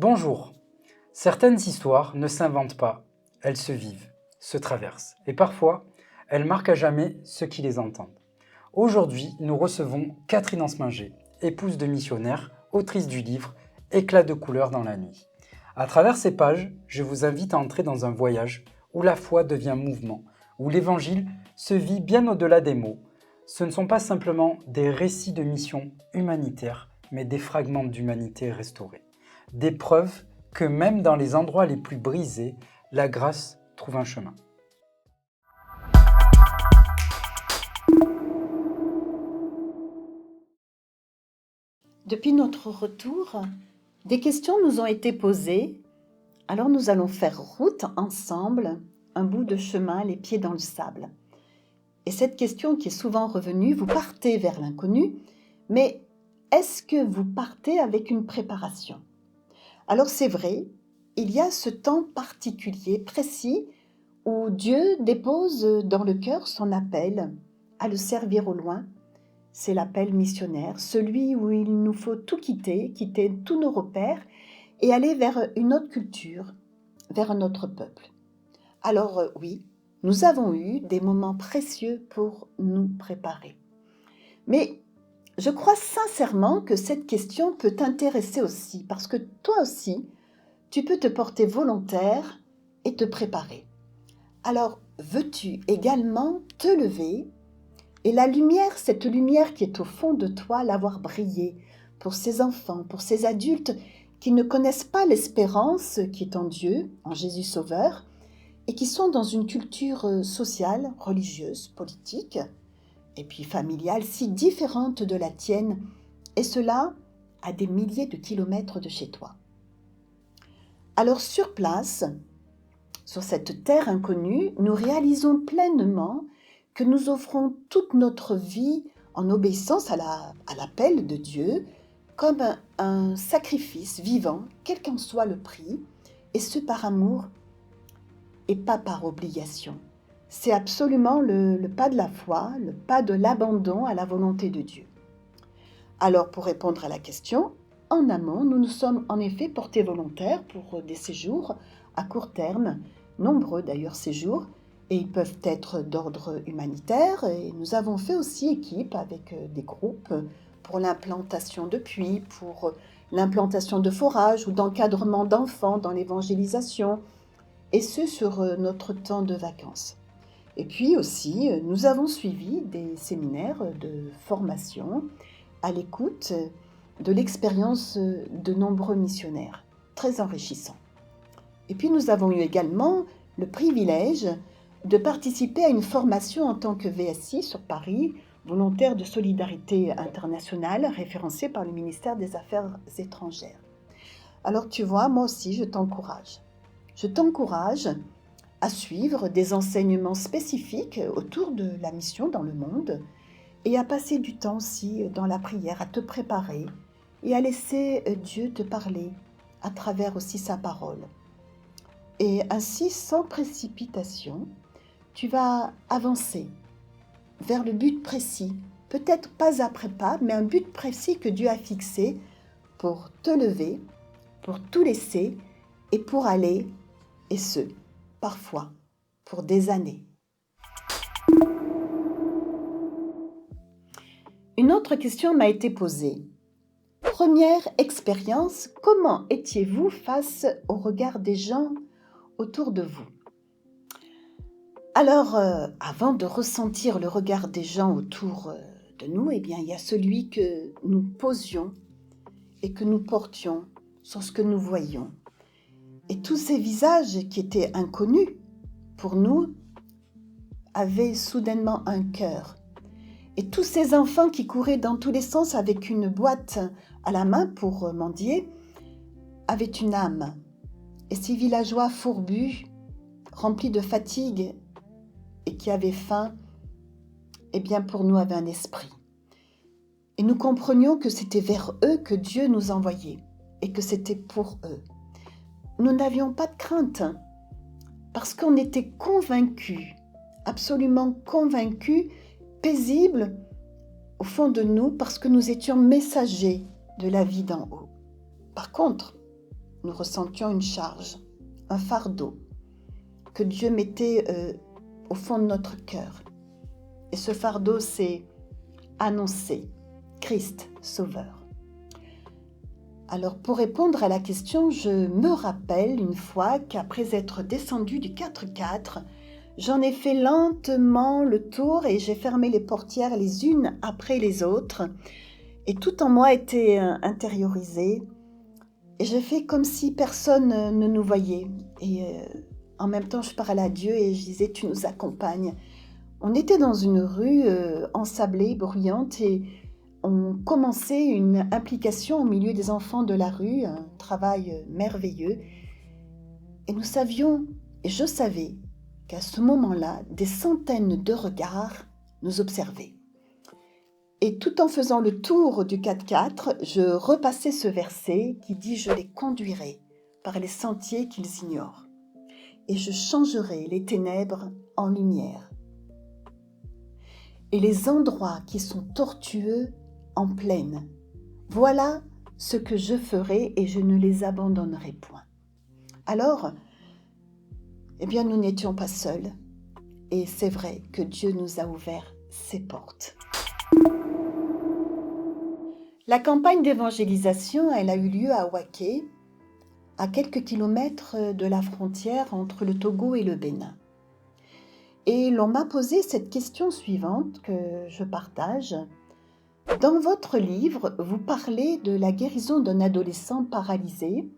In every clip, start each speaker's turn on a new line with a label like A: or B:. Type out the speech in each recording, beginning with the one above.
A: Bonjour. Certaines histoires ne s'inventent pas, elles se vivent, se traversent, et parfois, elles marquent à jamais ceux qui les entendent. Aujourd'hui, nous recevons Catherine Ansminger, épouse de missionnaire, autrice du livre Éclat de couleurs dans la nuit. À travers ces pages, je vous invite à entrer dans un voyage où la foi devient mouvement, où l'évangile se vit bien au-delà des mots. Ce ne sont pas simplement des récits de mission humanitaires, mais des fragments d'humanité restaurés. Des preuves que même dans les endroits les plus brisés, la grâce trouve un chemin.
B: Depuis notre retour, des questions nous ont été posées, alors nous allons faire route ensemble, un bout de chemin, les pieds dans le sable. Et cette question qui est souvent revenue, vous partez vers l'inconnu, mais est-ce que vous partez avec une préparation ? Alors c'est vrai, il y a ce temps particulier, précis, où Dieu dépose dans le cœur son appel à le servir au loin. C'est l'appel missionnaire, celui où il nous faut tout quitter tous nos repères et aller vers une autre culture, vers un autre peuple. Alors oui, nous avons eu des moments précieux pour nous préparer. Mais je crois sincèrement que cette question peut t'intéresser aussi, parce que toi aussi, tu peux te porter volontaire et te préparer. Alors, veux-tu également te lever et la lumière, cette lumière qui est au fond de toi, la voir briller pour ces enfants, pour ces adultes qui ne connaissent pas l'espérance qui est en Dieu, en Jésus Sauveur, et qui sont dans une culture sociale, religieuse, politique, et puis familiale, si différente de la tienne, et cela à des milliers de kilomètres de chez toi. Alors sur place, sur cette terre inconnue, nous réalisons pleinement que nous offrons toute notre vie en obéissance à l'appel de Dieu comme un sacrifice vivant, quel qu'en soit le prix, et ce par amour et pas par obligation. C'est absolument le pas de la foi, le pas de l'abandon à la volonté de Dieu. Alors pour répondre à la question, en amont, nous nous sommes en effet portés volontaires pour des séjours à court terme, nombreux d'ailleurs séjours, et ils peuvent être d'ordre humanitaire, et nous avons fait aussi équipe avec des groupes pour l'implantation de puits, pour l'implantation de forages ou d'encadrement d'enfants dans l'évangélisation, et ce sur notre temps de vacances. Et puis aussi, nous avons suivi des séminaires de formation à l'écoute de l'expérience de nombreux missionnaires, très enrichissants. Et puis nous avons eu également le privilège de participer à une formation en tant que VSI sur Paris, volontaire de solidarité internationale, référencée par le ministère des Affaires étrangères. Alors tu vois, moi aussi, je t'encourage. Je t'encourage à suivre des enseignements spécifiques autour de la mission dans le monde et à passer du temps aussi dans la prière, à te préparer et à laisser Dieu te parler à travers aussi sa parole. Et ainsi, sans précipitation, tu vas avancer vers le but précis, peut-être pas après pas, mais un but précis que Dieu a fixé pour te lever, pour tout laisser et pour aller, et ce, parfois, pour des années. Une autre question m'a été posée. Première expérience, comment étiez-vous face au regard des gens autour de vous ? Alors, avant de ressentir le regard des gens autour de nous, eh bien, il y a celui que nous posions et que nous portions sur ce que nous voyions. Et tous ces visages qui étaient inconnus pour nous avaient soudainement un cœur. Et tous ces enfants qui couraient dans tous les sens avec une boîte à la main pour mendier avaient une âme. Et ces villageois fourbus, remplis de fatigue et qui avaient faim, eh bien pour nous avaient un esprit. Et nous comprenions que c'était vers eux que Dieu nous envoyait et que c'était pour eux. Nous n'avions pas de crainte parce qu'on était convaincus, absolument convaincus, paisibles au fond de nous parce que nous étions messagers de la vie d'en haut. Par contre, nous ressentions une charge, un fardeau que Dieu mettait au fond de notre cœur. Et ce fardeau, c'est annoncer Christ Sauveur. Alors, pour répondre à la question, je me rappelle une fois qu'après être descendue du 4x4, j'en ai fait lentement le tour et j'ai fermé les portières les unes après les autres. Et tout en moi était intériorisé. Et j'ai fait comme si personne ne nous voyait. Et en même temps, je parlais à Dieu et je disais, tu nous accompagnes. On était dans une rue ensablée, bruyante, et on commençait une implication au milieu des enfants de la rue, un travail merveilleux. Et nous savions, et je savais, qu'à ce moment-là, des centaines de regards nous observaient. Et tout en faisant le tour du 4x4, je repassais ce verset qui dit « Je les conduirai par les sentiers qu'ils ignorent, et je changerai les ténèbres en lumière, et les endroits qui sont tortueux en plaine. Voilà ce que je ferai et je ne les abandonnerai point. » Alors, nous n'étions pas seuls, et c'est vrai que Dieu nous a ouvert ses portes. La campagne d'évangélisation, elle a eu lieu à Waké, à quelques kilomètres de la frontière entre le Togo et le Bénin. Et l'on m'a posé cette question suivante que je partage. Dans votre livre, vous parlez de la guérison d'un adolescent paralysé,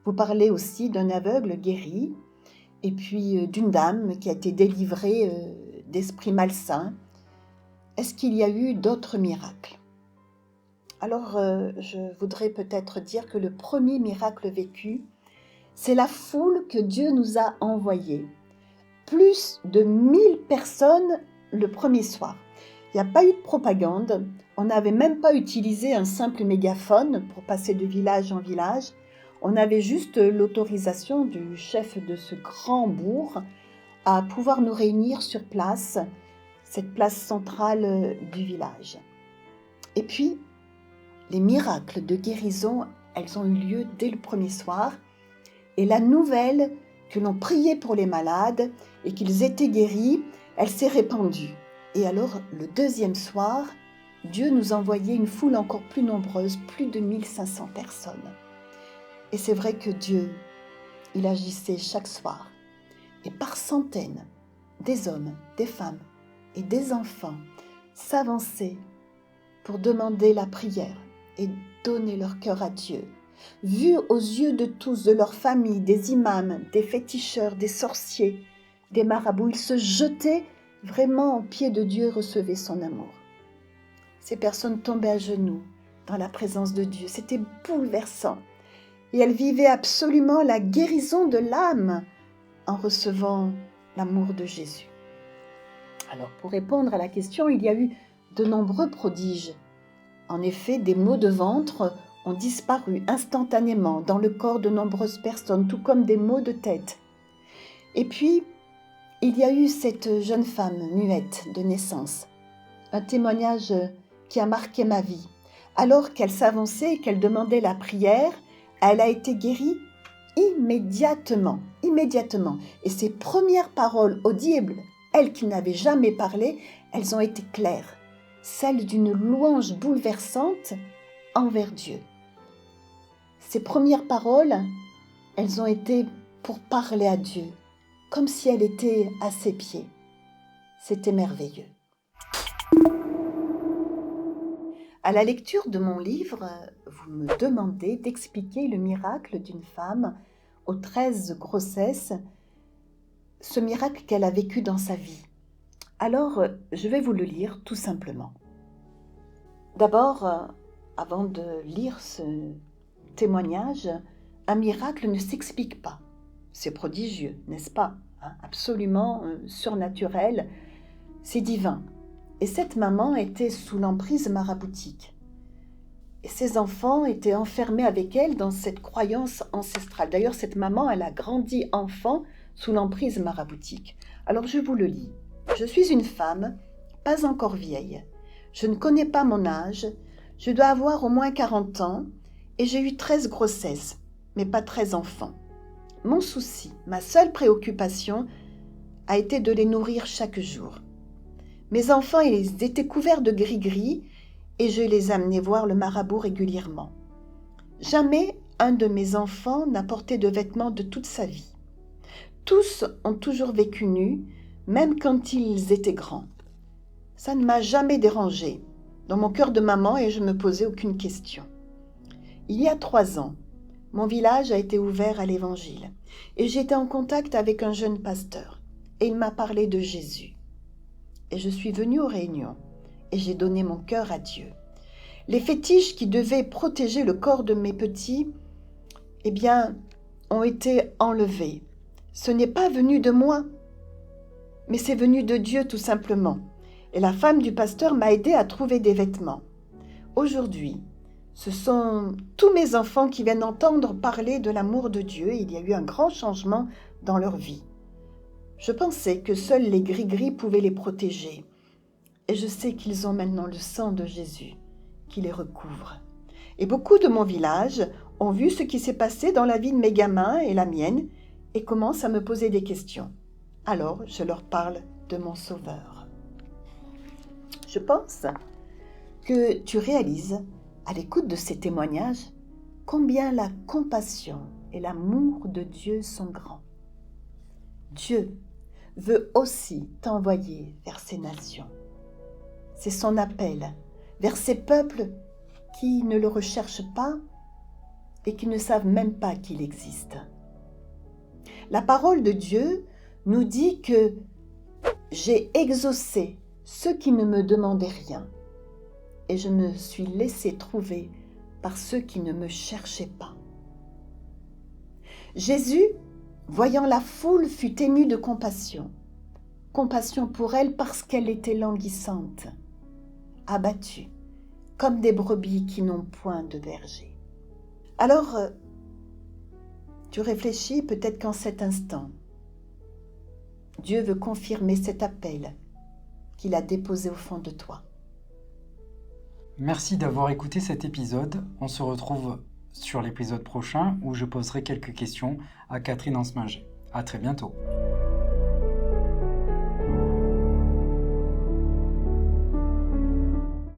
B: vous parlez aussi d'un aveugle guéri, et puis d'une dame qui a été délivrée d'esprits malsains. Est-ce qu'il y a eu d'autres miracles ? Alors, je voudrais peut-être dire que le premier miracle vécu, c'est la foule que Dieu nous a envoyée. Plus de 1000 personnes le premier soir. Il n'y a pas eu de propagande, on n'avait même pas utilisé un simple mégaphone pour passer de village en village. On avait juste l'autorisation du chef de ce grand bourg à pouvoir nous réunir sur place, cette place centrale du village. Et puis, les miracles de guérison, elles ont eu lieu dès le premier soir. Et la nouvelle que l'on priait pour les malades et qu'ils étaient guéris, elle s'est répandue. Et alors, le deuxième soir, Dieu nous envoyait une foule encore plus nombreuse, plus de 1500 personnes. Et c'est vrai que Dieu, il agissait chaque soir. Et par centaines, des hommes, des femmes et des enfants s'avançaient pour demander la prière et donner leur cœur à Dieu. Vus aux yeux de tous, de leurs familles, des imams, des féticheurs, des sorciers, des marabouts, ils se jetaient vraiment aux pieds de Dieu et recevaient son amour. Ces personnes tombaient à genoux dans la présence de Dieu. C'était bouleversant. Et elles vivaient absolument la guérison de l'âme en recevant l'amour de Jésus. Alors, pour répondre à la question, il y a eu de nombreux prodiges. En effet, des maux de ventre ont disparu instantanément dans le corps de nombreuses personnes, tout comme des maux de tête. Et puis, il y a eu cette jeune femme muette de naissance, un témoignage qui a marqué ma vie. Alors qu'elle s'avançait et qu'elle demandait la prière, elle a été guérie immédiatement. Et ses premières paroles audibles, elle qui n'avait jamais parlé, elles ont été claires, celles d'une louange bouleversante envers Dieu. Ces premières paroles, elles ont été pour parler à Dieu, comme si elle était à ses pieds. C'était merveilleux. À la lecture de mon livre, vous me demandez d'expliquer le miracle d'une femme aux 13 grossesses, ce miracle qu'elle a vécu dans sa vie. Alors, je vais vous le lire tout simplement. D'abord, avant de lire ce témoignage, un miracle ne s'explique pas. C'est prodigieux, n'est-ce pas ? Absolument surnaturel, c'est divin. Et cette maman était sous l'emprise maraboutique. Et ses enfants étaient enfermés avec elle dans cette croyance ancestrale. D'ailleurs, cette maman, elle a grandi enfant sous l'emprise maraboutique. Alors, je vous le lis. Je suis une femme, pas encore vieille. Je ne connais pas mon âge. Je dois avoir au moins 40 ans et j'ai eu 13 grossesses. mais pas 13 enfants. Mon souci, ma seule préoccupation, a été de les nourrir chaque jour. Mes enfants, ils étaient couverts de gris-gris et je les amenais voir le marabout régulièrement. Jamais un de mes enfants n'a porté de vêtements de toute sa vie. Tous ont toujours vécu nus, même quand ils étaient grands. Ça ne m'a jamais dérangée dans mon cœur de maman et je ne me posais aucune question. Il y a 3 ans, mon village a été ouvert à l'Évangile et j'étais en contact avec un jeune pasteur et il m'a parlé de Jésus. Et je suis venue aux réunions et j'ai donné mon cœur à Dieu. Les fétiches qui devaient protéger le corps de mes petits, ont été enlevés. Ce n'est pas venu de moi, mais c'est venu de Dieu tout simplement. Et la femme du pasteur m'a aidé à trouver des vêtements. Aujourd'hui, ce sont tous mes enfants qui viennent entendre parler de l'amour de Dieu et il y a eu un grand changement dans leur vie. Je pensais que seuls les gris-gris pouvaient les protéger. Et je sais qu'ils ont maintenant le sang de Jésus qui les recouvre. Et beaucoup de mon village ont vu ce qui s'est passé dans la vie de mes gamins et la mienne et commencent à me poser des questions. Alors, je leur parle de mon Sauveur. Je pense que tu réalises, à l'écoute de ces témoignages, combien la compassion et l'amour de Dieu sont grands. Dieu veut aussi t'envoyer vers ces nations. C'est son appel vers ces peuples qui ne le recherchent pas et qui ne savent même pas qu'il existe. La parole de Dieu nous dit que j'ai exaucé ceux qui ne me demandaient rien et je me suis laissé trouver par ceux qui ne me cherchaient pas. Jésus, voyant la foule, fut ému de compassion. Compassion pour elle parce qu'elle était languissante, abattue, comme des brebis qui n'ont point de berger. Alors, tu réfléchis peut-être qu'en cet instant, Dieu veut confirmer cet appel qu'il a déposé au fond de toi.
A: Merci d'avoir écouté cet épisode. On se retrouve sur l'épisode prochain où je poserai quelques questions à Catherine Ansminger. À très bientôt.